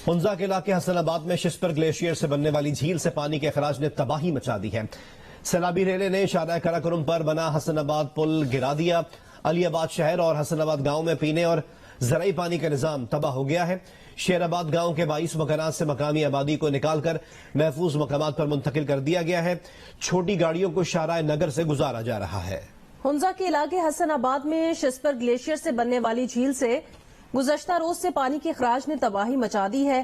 ہنزا کے علاقے حسن آباد میں شسپر گلیشیئر سے بننے والی جھیل سے پانی کے اخراج نے تباہی مچا دی ہے۔ سیلابی ریلے نے شارع قراقرم پر بنا حسن آباد پل گرا دیا۔ علی آباد شہر اور حسن آباد گاؤں میں پینے اور زرعی پانی کا نظام تباہ ہو گیا ہے۔ شیر آباد گاؤں کے 22 مکانات سے مقامی آبادی کو نکال کر محفوظ مقامات پر منتقل کر دیا گیا ہے۔ چھوٹی گاڑیوں کو شارع نگر سے گزارا جا رہا ہے۔ ہنزا کے علاقے حسن آباد میں شسپر گلیشیئر سے بننے والی جھیل سے گزشتہ روز سے پانی کے اخراج نے تباہی مچا دی ہے۔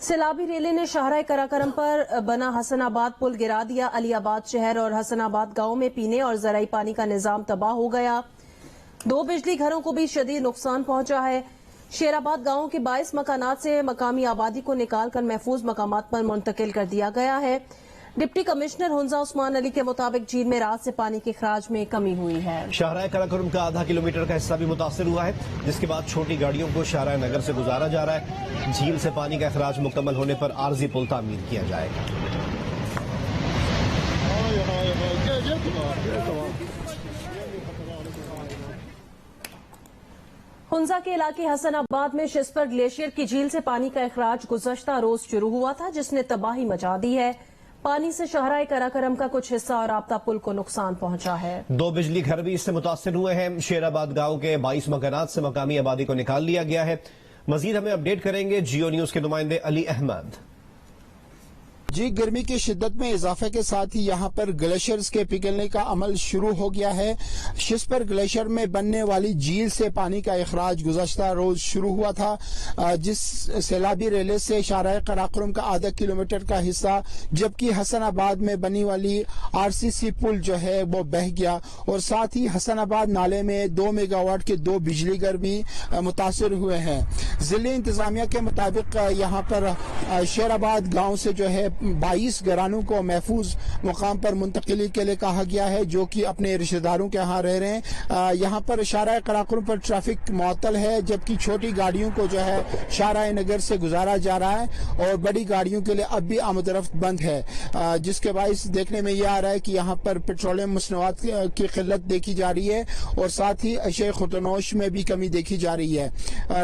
سیلابی ریلے نے شاہراہ قراقرم پر بنا حسن آباد پل گرا دیا۔ علی آباد شہر اور حسن آباد گاؤں میں پینے اور زرعی پانی کا نظام تباہ ہو گیا۔ 2 بجلی گھروں کو بھی شدید نقصان پہنچا ہے۔ شیر آباد گاؤں کے 22 مکانات سے مقامی آبادی کو نکال کر محفوظ مقامات پر منتقل کر دیا گیا ہے۔ ڈپٹی کمشنر ہنزا عثمان علی کے مطابق جھیل میں رات سے پانی کے اخراج میں کمی ہوئی ہے۔ شاہراہ قراقرم کا آدھا کلومیٹر کا حصہ بھی متاثر ہوا ہے، جس کے بعد چھوٹی گاڑیوں کو شارع نگر سے گزارا جا رہا ہے۔ جھیل سے پانی کا اخراج مکمل ہونے پر عارضی پل تعمیر کیا جائے گا۔ ہنزا کے علاقے حسن آباد میں شسپر گلیشیئر کی جھیل سے پانی کا اخراج گزشتہ روز شروع ہوا تھا، جس نے تباہی مچا دی ہے۔ پانی سے شاہراہ قراقرم کا کچھ حصہ اور رابطہ پل کو نقصان پہنچا ہے۔ 2 بجلی گھر بھی اس سے متاثر ہوئے ہیں۔ شیر آباد گاؤں کے 22 مکانات سے مقامی آبادی کو نکال لیا گیا ہے۔ مزید ہمیں اپڈیٹ کریں گے جیو نیوز کے نمائندے علی احمد۔ جی، گرمی کی شدت میں اضافے کے ساتھ ہی یہاں پر گلیشیئرز کے پگھلنے کا عمل شروع ہو گیا ہے۔ شسپر گلیشیئر میں بننے والی جھیل سے پانی کا اخراج گزشتہ روز شروع ہوا تھا، جس سیلابی ریلے سے شاہراہ قراقرم کا آدھا کلومیٹر کا حصہ، جبکہ حسن آباد میں بنی والی RCC پل جو ہے وہ بہہ گیا، اور ساتھ ہی حسن آباد نالے میں 2 میگا واٹ کے 2 بجلی گھر بھی متاثر ہوئے ہیں۔ ضلعی انتظامیہ کے مطابق یہاں پر شیر آباد گاؤں سے جو ہے 22 گھرانوں کو محفوظ مقام پر منتقلی کے لیے کہا گیا ہے، جو کہ اپنے رشتہ داروں کے ہاں رہ رہے ہیں۔ یہاں پر شارع قراقرم پر ٹریفک معطل ہے، جبکہ چھوٹی گاڑیوں کو جو ہے شارع نگر سے گزارا جا رہا ہے، اور بڑی گاڑیوں کے لیے اب بھی آمد و رفت بند ہے، جس کے باعث دیکھنے میں یہ آ رہا ہے کہ یہاں پر پیٹرولیم مصنوعات کی قلت دیکھی جا رہی ہے، اور ساتھ ہی اشیاء خردنوش میں بھی کمی دیکھی جا رہی ہے۔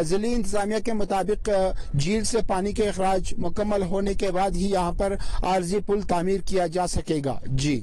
ضلعی انتظامیہ کے مطابق جھیل سے پانی کے اخراج مکمل ہونے کے بعد ہی یہاں پر عارضی پل تعمیر کیا جا سکے گا۔ جی